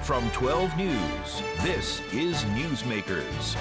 From 12 News, this is Newsmakers.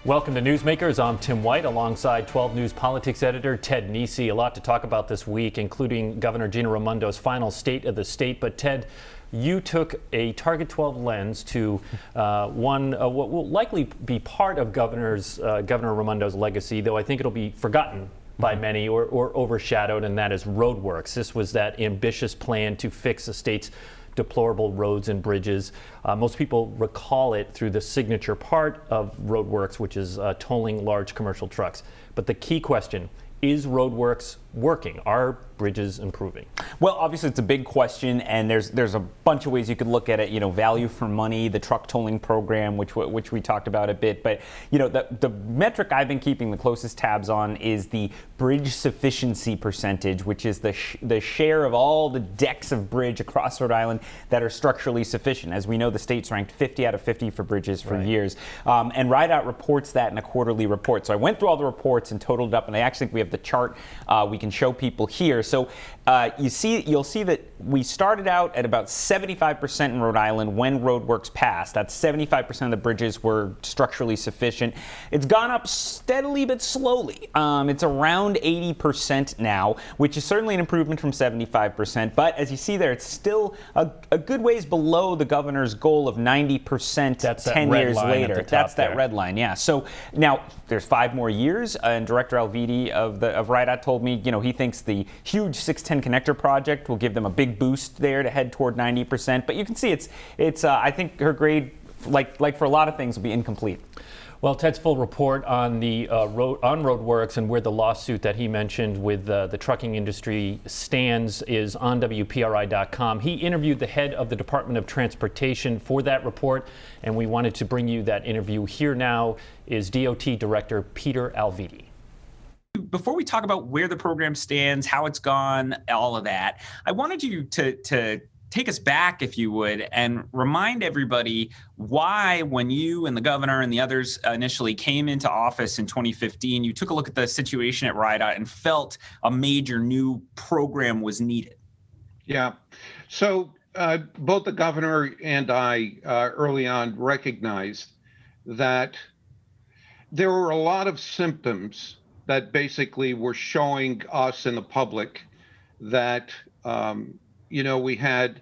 Welcome to Newsmakers. I'm Tim White alongside 12 News politics editor Ted Nesi. A lot to talk about this week, including Governor Gina Raimondo's final State of the State. But Ted, you took a Target 12 lens to what will likely be part of Governor Raimondo's legacy, though I think it'll be forgotten by many or overshadowed, and that is roadworks. This was that ambitious plan to fix the state's deplorable roads and bridges. Most people recall it through the signature part of roadworks, which is tolling large commercial trucks. But the key question, is roadworks working? Are bridges improving? Well, obviously it's a big question, and there's a bunch of ways you could look at it. You know, value for money, the truck tolling program, which we talked about a bit. But you know, the metric I've been keeping the closest tabs on is the bridge sufficiency percentage, which is the share of all the decks of bridge across Rhode Island that are structurally sufficient. As we know, the state's ranked 50 out of 50 for bridges for years, and RIDOT reports that in a quarterly report. So I went through all the reports and totaled it up, and I actually think we have the chart we can show people here. So you'll see that we started out at about 75% in Rhode Island when roadworks passed. That's 75% of the bridges were structurally sufficient. It's gone up steadily but slowly. It's around 80% now, which is certainly an improvement from 75%. But as you see there, it's still a good ways below the governor's goal of 90% That's 10 years later. That's that there. red line, yeah. So now there's 5 more years, and Director Alviti of RIDOT told me, you know, he thinks the huge 610 connector project will give them a big boost there to head toward 90%. But you can see it's I think her grade, like for a lot of things, will be incomplete. Well, Ted's full report on the roadworks and where the lawsuit that he mentioned with the trucking industry stands is on WPRI.com. He interviewed the head of the Department of Transportation for that report, and we wanted to bring you that interview. Here now is DOT Director Peter Alviti. Before we talk about where the program stands, how it's gone, all of that, I wanted you to take us back, if you would, and remind everybody why, when you and the governor and the others initially came into office in 2015, you took a look at the situation at RIDOT and felt a major new program was needed. Yeah. So both the governor and I early on recognized that there were a lot of symptoms that basically were showing us in the public that, we had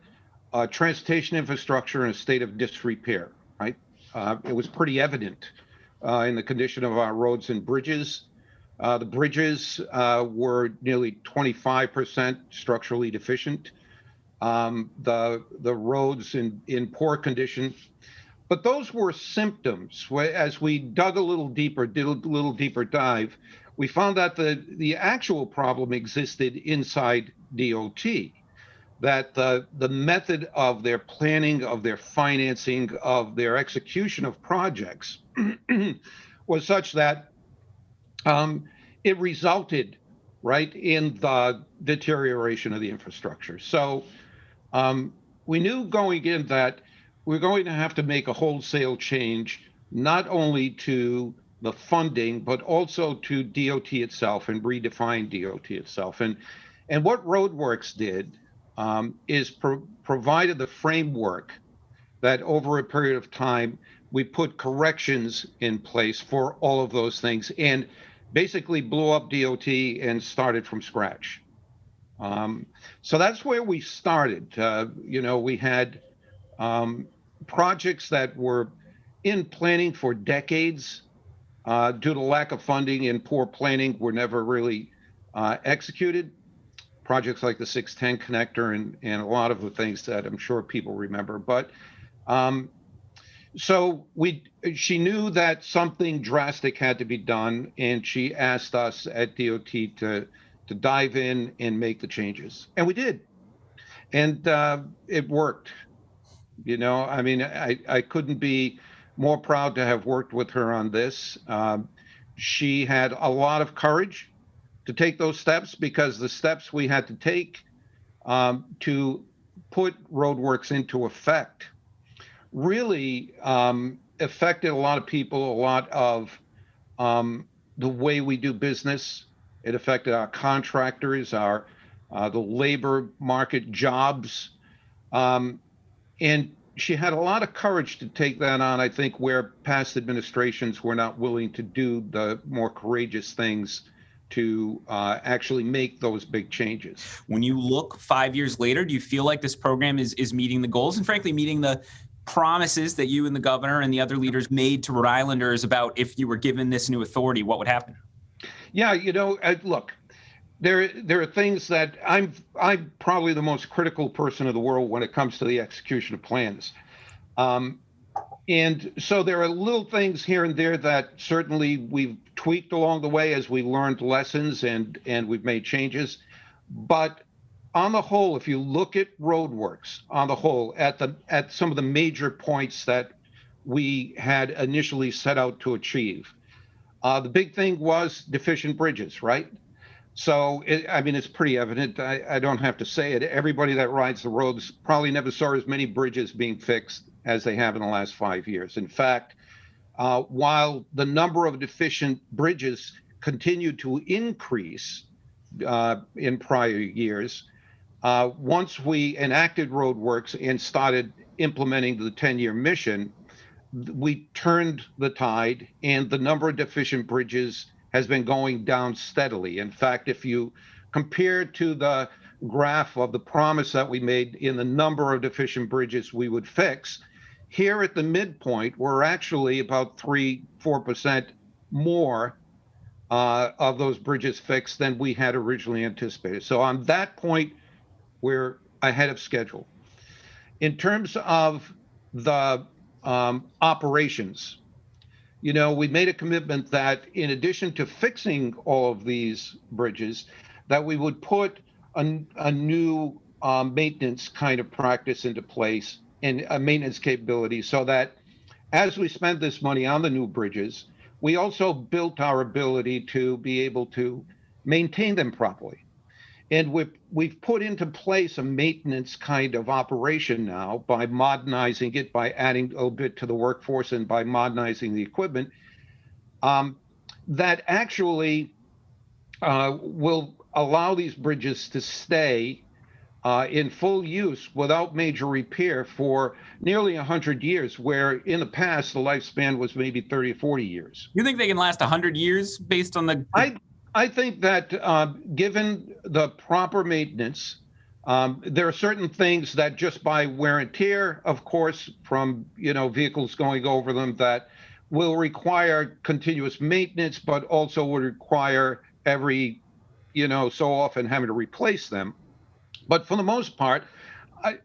transportation infrastructure in a state of disrepair, right? It was pretty evident in the condition of our roads and bridges. The bridges were nearly 25% structurally deficient. The roads in poor condition. But those were symptoms. As we dug a little deeper, did a little deeper dive, we found that the actual problem existed inside DOT, that the method of their planning, of their financing, of their execution of projects was such that it resulted right in the deterioration of the infrastructure. So we knew going in that we're going to have to make a wholesale change, not only to the funding, but also to DOT itself and redefine DOT itself. And what roadworks did is provided the framework that over a period of time, we put corrections in place for all of those things and basically blew up DOT and started from scratch. So that's where we started. We had projects that were in planning for decades. Due to lack of funding and poor planning, were never really executed. Projects like the 610 connector and a lot of the things that I'm sure people remember. But so she knew that something drastic had to be done, and she asked us at DOT to dive in and make the changes, and we did, and it worked. I couldn't be more proud to have worked with her on this. She had a lot of courage to take those steps, because the steps we had to take to put roadworks into effect really affected a lot of people, a lot of the way we do business. It affected our contractors, the labor market, jobs. And she had a lot of courage to take that on, I think, where past administrations were not willing to do the more courageous things to actually make those big changes. When you look 5 years later, do you feel like this program is meeting the goals and frankly meeting the promises that you and the governor and the other leaders made to Rhode Islanders about if you were given this new authority, what would happen? Yeah, look, there are things that I'm probably the most critical person in the world when it comes to the execution of plans. And so there are little things here and there that certainly we've tweaked along the way as we learned lessons and we've made changes. But on the whole, if you look at roadworks on the whole, at some of the major points that we had initially set out to achieve, the big thing was deficient bridges, right? So, it's pretty evident. I don't have to say it. Everybody that rides the roads probably never saw as many bridges being fixed as they have in the last 5 years. In fact, while the number of deficient bridges continued to increase in prior years, once we enacted roadworks and started implementing the 10-year mission, we turned the tide, and the number of deficient bridges has been going down steadily. In fact, if you compare to the graph of the promise that we made in the number of deficient bridges we would fix, here at the midpoint, we're actually about 3-4% more of those bridges fixed than we had originally anticipated. So on that point, we're ahead of schedule. In terms of the operations, we made a commitment that in addition to fixing all of these bridges, that we would put a new maintenance kind of practice into place and a maintenance capability so that as we spend this money on the new bridges, we also built our ability to be able to maintain them properly. And we've put into place a maintenance kind of operation now by modernizing it, by adding a little bit to the workforce and by modernizing the equipment, that actually will allow these bridges to stay in full use without major repair for nearly 100 years, where in the past the lifespan was maybe 30 or 40 years. You think they can last 100 years based on the... I think that given the proper maintenance, there are certain things that just by wear and tear, of course, from vehicles going over them, that will require continuous maintenance, but also would require every so often having to replace them. But for the most part,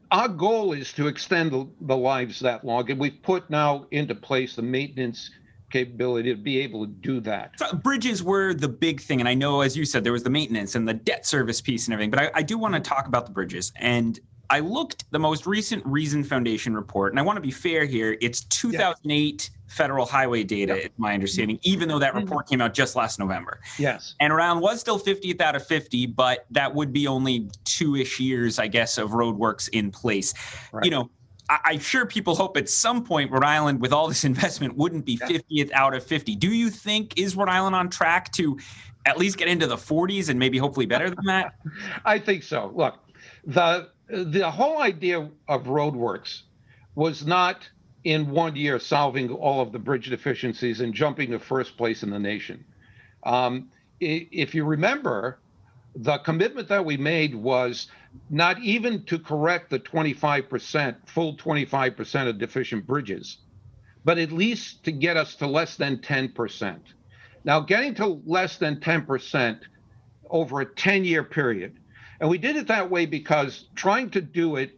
our goal is to extend the lives that long, and we've put now into place the maintenance capability to be able to do that. So bridges were the big thing. And I know, as you said, there was the maintenance and the debt service piece and everything, but I do want to talk about the bridges. And I looked the most recent Reason Foundation report, and I want to be fair here. It's 2008 federal highway data, is my understanding, even though that report came out just last November. Yes. And Rhode was still 50th out of 50, but that would be only 2-ish years, I guess, of roadworks in place. Right. I'm sure people hope at some point Rhode Island, with all this investment, wouldn't be 50th out of 50. Do you think, is Rhode Island on track to at least get into the 40s and maybe hopefully better than that? I think so. Look, the whole idea of roadworks was not in 1 year solving all of the bridge deficiencies and jumping to first place in the nation. If you remember, the commitment that we made was not even to correct the full 25% of deficient bridges, but at least to get us to less than 10%. Now, getting to less than 10% over a 10-year period, and we did it that way because trying to do it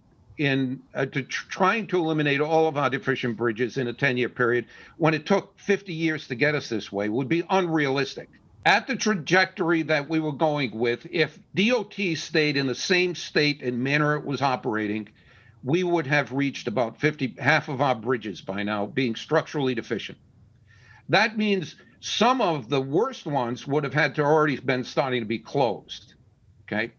trying to eliminate all of our deficient bridges in a 10-year period when it took 50 years to get us this way would be unrealistic. At the trajectory that we were going with, if DOT stayed in the same state and manner it was operating, we would have reached about half of our bridges by now being structurally deficient. That means some of the worst ones would have had to already been starting to be closed, okay?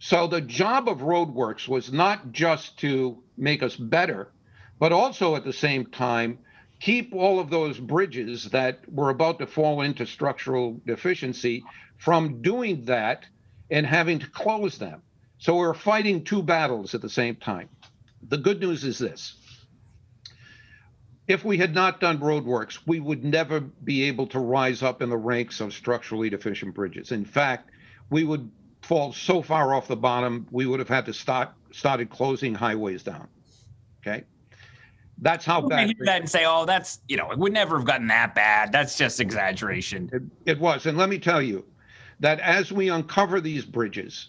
So the job of roadworks was not just to make us better, but also at the same time, keep all of those bridges that were about to fall into structural deficiency from doing that and having to close them. So we're fighting two battles at the same time. The good news is this. If we had not done roadworks, we would never be able to rise up in the ranks of structurally deficient bridges. In fact, we would fall so far off the bottom, we would have had to started closing highways down. Okay? That's how bad. Hear that and say, "Oh, that's it would never have gotten that bad." That's just exaggeration. It was, and let me tell you that as we uncover these bridges,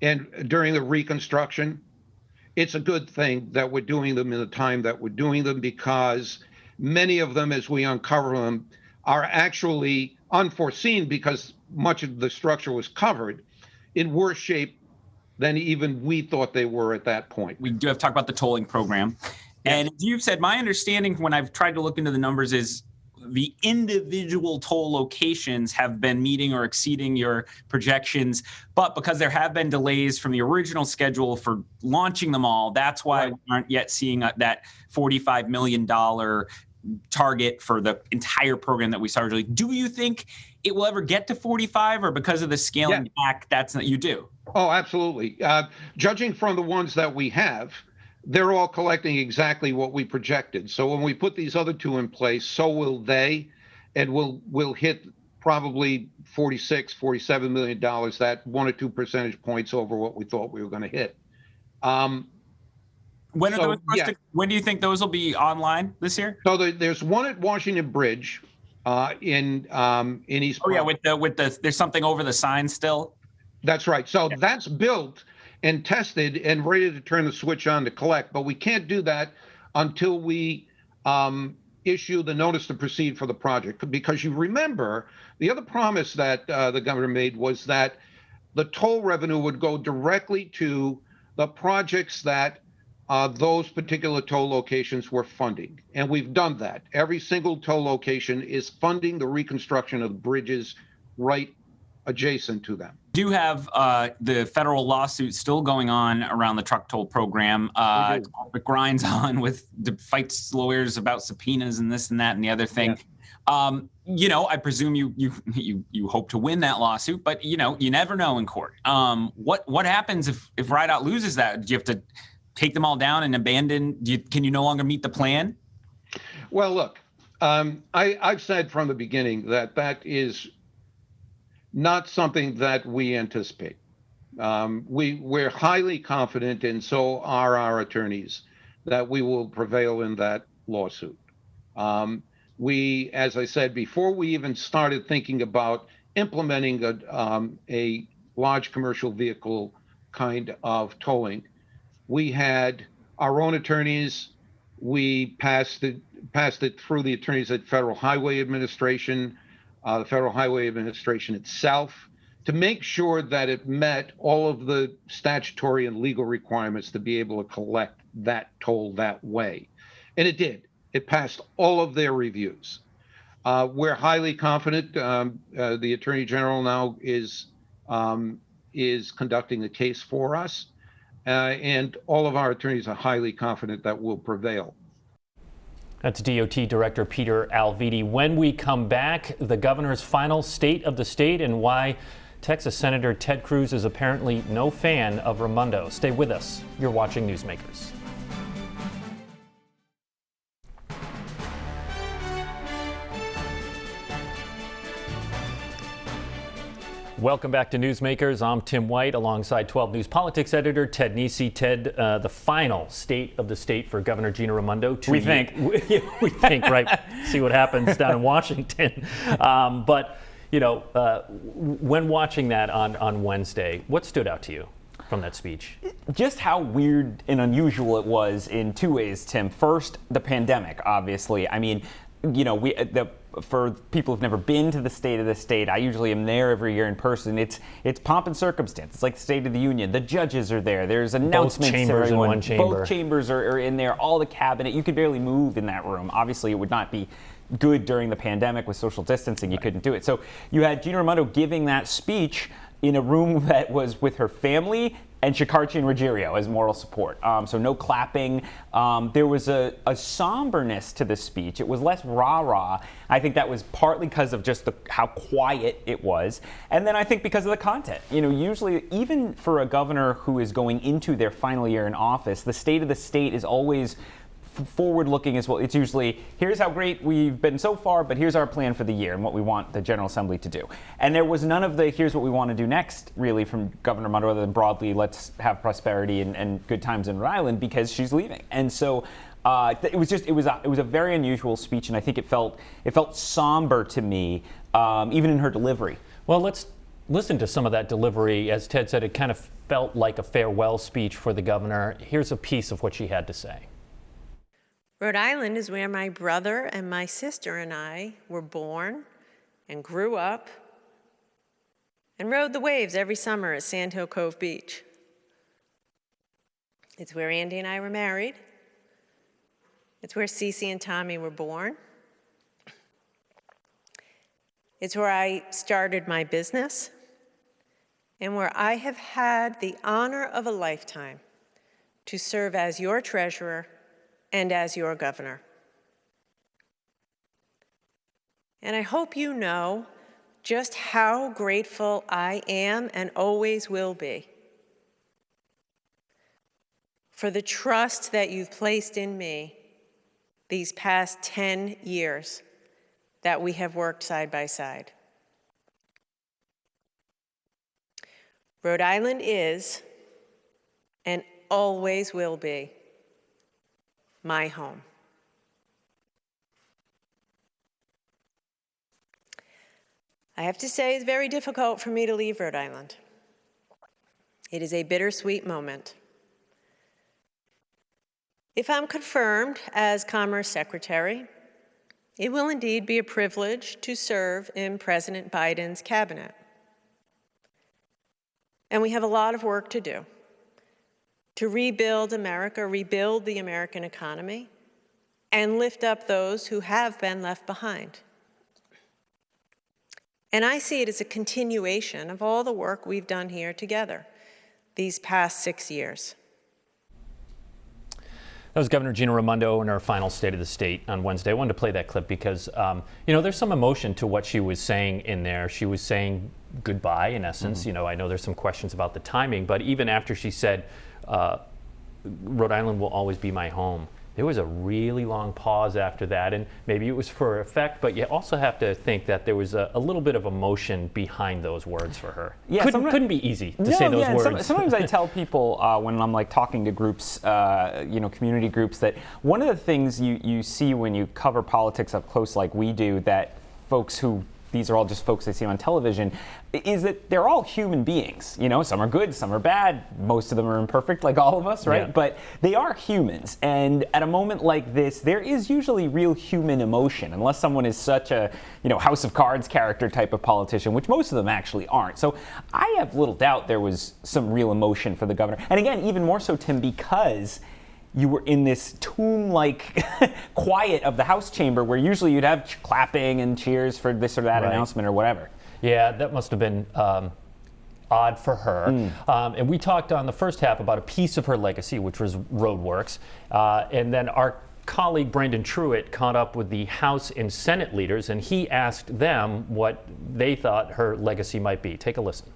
and during the reconstruction, it's a good thing that we're doing them in the time that we're doing them, because many of them, as we uncover them, are actually unforeseen because much of the structure was covered in worse shape than even we thought they were at that point. We do have to talk about the tolling program. And as you've said, my understanding when I've tried to look into the numbers is the individual toll locations have been meeting or exceeding your projections. But because there have been delays from the original schedule for launching them all, that's why we aren't yet seeing that $45 million target for the entire program that we saw originally. Do you think it will ever get to 45, or because of the scaling back, that's not you do? Oh, absolutely. Judging from the ones that we have, they're all collecting exactly what we projected. So when we put these other two in place, so will they, and we'll hit probably $47 million, that 1 or 2 percentage points over what we thought we were going to hit. When are those when do you think those will be online this year? So there's one at Washington Bridge in East. Oh yeah, with the there's something over the sign still. That's right. So that's built and tested and ready to turn the switch on to collect, but we can't do that until we issue the notice to proceed for the project. Because you remember, the other promise that the governor made was that the toll revenue would go directly to the projects that those particular toll locations were funding. And we've done that. Every single toll location is funding the reconstruction of bridges right adjacent to them. Do have the federal lawsuit still going on around the truck toll program. It grinds on with the fights lawyers about subpoenas and this and that and the other thing. Yeah. I presume you hope to win that lawsuit, but you never know in court. What happens if RIDOT loses that? Do you have to take them all down and abandon? Can you no longer meet the plan? Well, look, I've said from the beginning that is not something that we anticipate. We're highly confident, and so are our attorneys, that we will prevail in that lawsuit. We, as I said, before we even started thinking about implementing a large commercial vehicle kind of tolling, we had our own attorneys. We passed it through the attorneys at Federal Highway Administration, the Federal Highway Administration itself, to make sure that it met all of the statutory and legal requirements to be able to collect that toll that way. And it did. It passed all of their reviews. We're highly confident. The Attorney General now is conducting the case for us. And all of our attorneys are highly confident that we'll prevail. That's DOT Director Peter Alviti. When we come back, the governor's final state of the state and why Texas Senator Ted Cruz is apparently no fan of Raimondo. Stay with us. You're watching Newsmakers. Welcome back to Newsmakers. I'm Tim White alongside 12 News Politics editor Ted Nesi. Ted, the final state of the state for Governor Gina Raimondo. We think, right? See what happens down in Washington. But, when watching that on Wednesday, what stood out to you from that speech? Just how weird and unusual it was in two ways, Tim. First, the pandemic, obviously. I mean, for people who've never been to the State of the State, I usually am there every year in person. It's pomp and circumstance. It's like the State of the Union. The judges are there. There's announcements. Both chambers in one chamber. Both chambers are in there. All the cabinet. You could barely move in that room. Obviously, it would not be good during the pandemic with social distancing. You couldn't do it. So you had Gina Raimondo giving that speech in a room that was with her family and Shekarchi and Ruggiero as moral support. So no clapping. There was a somberness to the speech. It was less rah-rah. I think that was partly because of just how quiet it was. And then I think because of the content. You know, usually, even for a governor who is going into their final year in office, the state of the state is always forward-looking as well. It's usually, here's how great we've been so far, but here's our plan for the year and what we want the General Assembly to do. And there was none of the here's what we want to do next, really, from Governor Raimondo, other than broadly, let's have prosperity and good times in Rhode Island, because she's leaving. And so it was a very unusual speech, and I think it felt somber to me, even in her delivery. Well, let's listen to some of that delivery. As Ted said, it kind of felt like a farewell speech for the governor. Here's a piece of what she had to say. Rhode Island is where my brother and my sister and I were born and grew up and rode the waves every summer at Sand Hill Cove Beach. It's where Andy and I were married. It's where Cece and Tommy were born. It's where I started my business and where I have had the honor of a lifetime to serve as your treasurer and as your governor. And I hope you know just how grateful I am and always will be for the trust that you've placed in me these past 10 years that we have worked side by side. Rhode Island is and always will be my home. I have to say, it's very difficult for me to leave Rhode Island. It is a bittersweet moment. If I'm confirmed as Commerce Secretary, it will indeed be a privilege to serve in President Biden's cabinet. And we have a lot of work to do to rebuild America, rebuild the American economy, and lift up those who have been left behind. And I see it as a continuation of all the work we've done here together these past 6 years. That was Governor Gina Raimondo in her final State of the State on Wednesday. I wanted to play that clip because, you know, there's some emotion to what she was saying in there. She was saying goodbye, in essence. You know, I know there's some questions about the timing, but even after she said, Rhode Island will always be my home, there was a really long pause after that, and maybe it was for effect, but you also have to think that there was a little bit of emotion behind those words for her. Yeah, couldn't be easy to say those words. Sometimes I tell people when I'm like talking to groups, you know, community groups, that one of the things you see when you cover politics up close like we do, that folks who, these are all just folks they see on television, is that they're all human beings. You know, some are good, some are bad. Most of them are imperfect, like all of us, right? Yeah. But they are humans. And at a moment like this, there is usually real human emotion, unless someone is such a, you know, House of Cards character type of politician, which most of them actually aren't. So I have little doubt there was some real emotion for the governor. And again, even more so, Tim, because you were in this tomb-like quiet of the House chamber where usually you'd have clapping and cheers for this or that announcement or whatever. Yeah, that must have been odd for her. And we talked on the first half about a piece of her legacy, which was roadworks. And then our colleague Brandon Truitt caught up with the House and Senate leaders, and he asked them what they thought her legacy might be. Take a listen.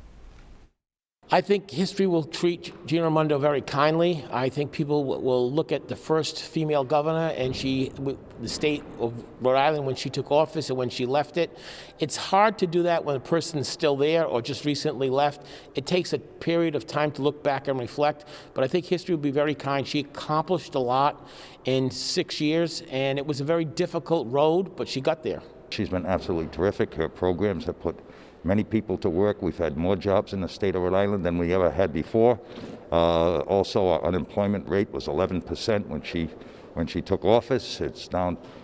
I think history will treat Gina Raimondo very kindly. I think people will look at the first female governor and the state of Rhode Island when she took office and when she left it. It's hard to do that when a person's still there or just recently left. It takes a period of time to look back and reflect, but I think history will be very kind. She accomplished a lot in 6 years, and it was a very difficult road, but she got there. She's been absolutely terrific. Her programs have put many people to work. We've had more jobs in the state of Rhode Island than we ever had before. Also, our unemployment rate was 11% when she took office. It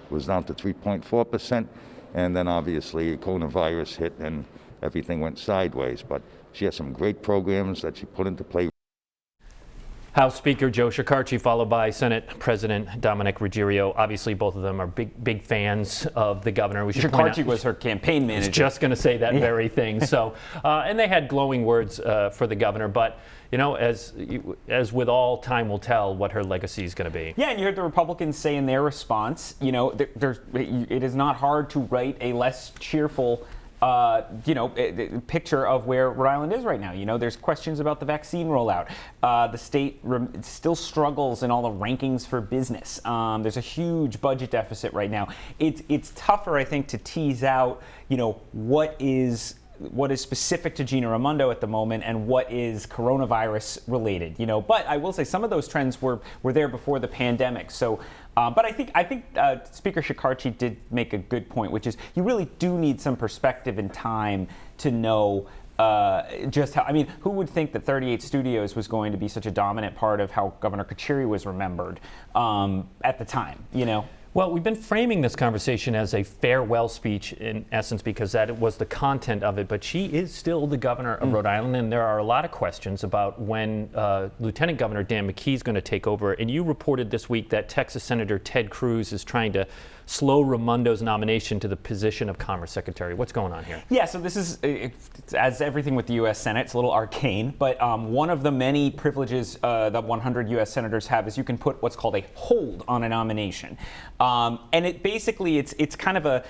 was down to 3.4%, and then obviously coronavirus hit and everything went sideways. But she has some great programs that she put into play. House Speaker Joe Shekarchi, followed by Senate President Dominic Ruggiero. Obviously, both of them are big fans of the governor. We should Shekarchi was her campaign manager. I was just going to say that very thing. So, and they had glowing words for the governor, but you know, as with all, time will tell what her legacy is going to be. Yeah, and you heard the Republicans say in their response, you know, it is not hard to write a less cheerful picture of where Rhode Island is right now. You know, there's questions about the vaccine rollout. The state still struggles in all the rankings for business. There's a huge budget deficit right now. It's tougher, I think, to tease out, you know, what is specific to Gina Raimondo at the moment and what is coronavirus related, you know. But I will say some of those trends were there before the pandemic. So, but I think Speaker Shekarchi did make a good point, which is you really do need some perspective and time to know just how. I mean, who would think that 38 Studios was going to be such a dominant part of how Governor Kachiri was remembered at the time, you know? Well, we've been framing this conversation as a farewell speech in essence because that was the content of it, but she is still the governor of Rhode Island, and there are a lot of questions about when Lieutenant Governor Dan McKee is going to take over. And you reported this week that Texas Senator Ted Cruz is trying to slow Raimondo's nomination to the position of Commerce Secretary. What's going on here? Yeah, so this is, as everything with the U.S. Senate, it's a little arcane, but one of the many privileges that 100 U.S. senators have is you can put what's called a hold on a nomination. And it basically, it's kind of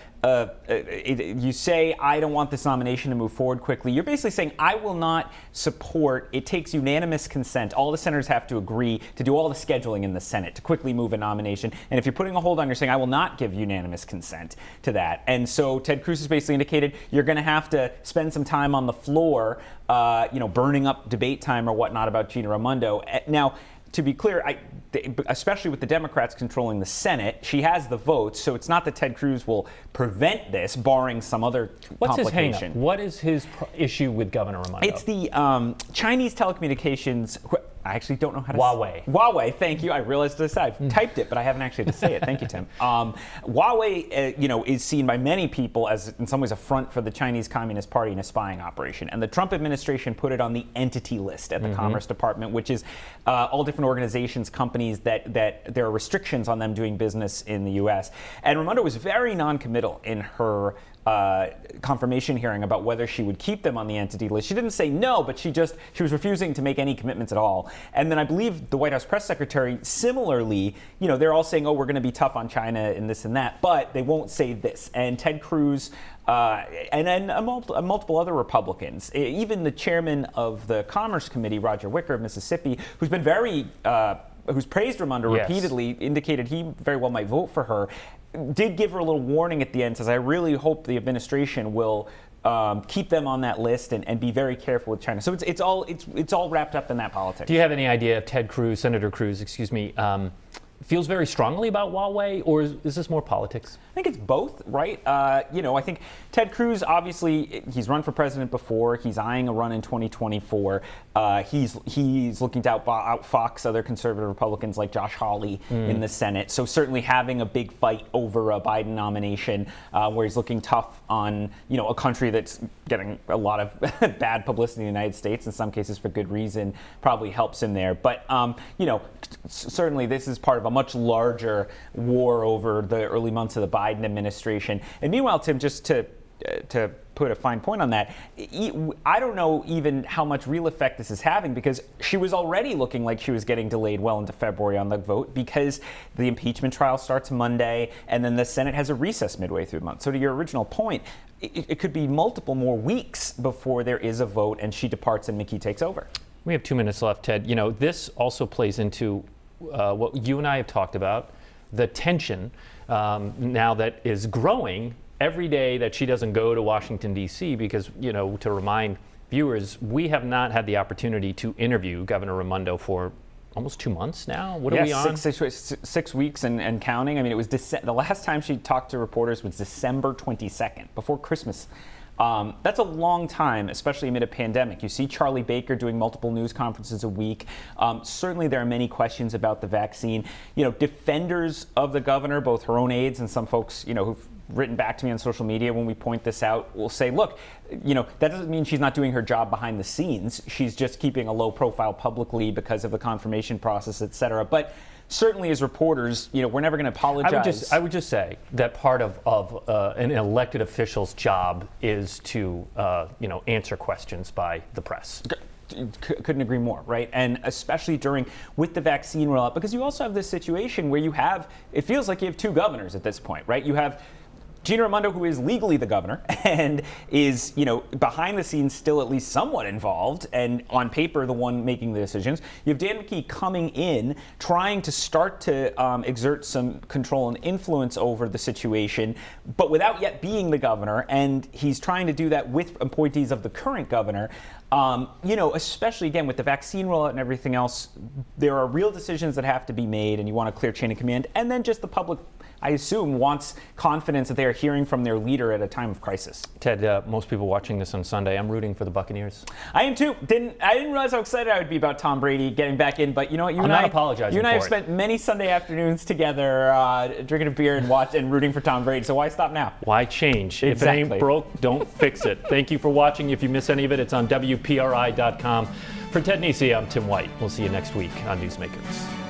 you say, I don't want this nomination to move forward quickly. You're basically saying, I will not support, it takes unanimous consent. All the senators have to agree to do all the scheduling in the Senate to quickly move a nomination. And if you're putting a hold on, you're saying, I will not give unanimous consent to that. And so Ted Cruz has basically indicated you're going to have to spend some time on the floor, burning up debate time or whatnot about Gina Raimondo. Now, to be clear, especially with the Democrats controlling the Senate, she has the votes, so it's not that Ted Cruz will prevent this, barring some other What's complication. his hang-up? What is his issue with Governor Raimondo? It's the Chinese telecommunications. I actually don't know how to Huawei. Huawei, thank you. I realized this. I've typed it, but I haven't actually had to say it. Thank you, Tim. Huawei, is seen by many people as, in some ways, a front for the Chinese Communist Party and a spying operation. And the Trump administration put it on the entity list at the Commerce Department, which is all different organizations, companies that there are restrictions on them doing business in the U.S. And Raimondo was very non-committal in her confirmation hearing about whether she would keep them on the entity list. She didn't say no, but she was refusing to make any commitments at all. And then I believe the White House press secretary, similarly, they're all saying, oh, we're going to be tough on China and this and that, but they won't say this. And Ted Cruz and then multiple other Republicans, even the chairman of the Commerce Committee, Roger Wicker of Mississippi, who's been who's praised Raimondo repeatedly, indicated he very well might vote for her, did give her a little warning at the end, says, I really hope the administration will keep them on that list and be very careful with China. So it's all wrapped up in that politics. Do you have any idea if Senator Cruz, feels very strongly about Huawei, or is this more politics? I think it's both, right? I think Ted Cruz, obviously, he's run for president before. He's eyeing a run in 2024. He's looking to outfox other conservative Republicans like Josh Hawley in the Senate. So certainly having a big fight over a Biden nomination where he's looking tough on, a country that's getting a lot of bad publicity in the United States, in some cases for good reason, probably helps him there. But, certainly this is part of a much larger war over the early months of the Biden administration. And meanwhile, Tim, just to put a fine point on that, I don't know even how much real effect this is having, because she was already looking like she was getting delayed well into February on the vote, because the impeachment trial starts Monday and then the Senate has a recess midway through the month. So to your original point, it could be multiple more weeks before there is a vote and she departs and McKee takes over. We have 2 minutes left, Ted. This also plays into what you and I have talked about, the tension now that is growing every day that she doesn't go to Washington, D.C., because, to remind viewers, we have not had the opportunity to interview Governor Raimondo for almost 2 months now. What are we on? 6 weeks and counting. I mean, it was the last time she talked to reporters was December 22nd, before Christmas. That's a long time, especially amid a pandemic. You see Charlie Baker doing multiple news conferences a week. Certainly there are many questions about the vaccine. Defenders of the governor, both her own aides and some folks, who've written back to me on social media when we point this out will say, look, that doesn't mean she's not doing her job behind the scenes. She's just keeping a low profile publicly because of the confirmation process, et cetera. But certainly as reporters, we're never going to apologize. I would just say that part of an elected official's job is to answer questions by the press. Couldn't agree more, right? And especially with the vaccine rollout, because you also have this situation where it feels like you have two governors at this point, right? You have Gina Raimondo, who is legally the governor and is, behind the scenes still at least somewhat involved and on paper the one making the decisions. You have Dan McKee coming in, trying to start to exert some control and influence over the situation, but without yet being the governor. And he's trying to do that with appointees of the current governor. Especially again with the vaccine rollout and everything else, there are real decisions that have to be made, and you want a clear chain of command. And then just the public, I assume, wants confidence that they are hearing from their leader at a time of crisis. Ted, most people watching this on Sunday, I'm rooting for the Buccaneers. I am too. I didn't realize how excited I would be about Tom Brady getting back in, but you know what? I'm not apologizing. You and I have spent many Sunday afternoons together drinking a beer and rooting for Tom Brady. So why stop now? Why change? Exactly. If it ain't broke, don't fix it. Thank you for watching. If you miss any of it, it's on WPRI.com. For Ted Nisi, I'm Tim White. We'll see you next week on Newsmakers.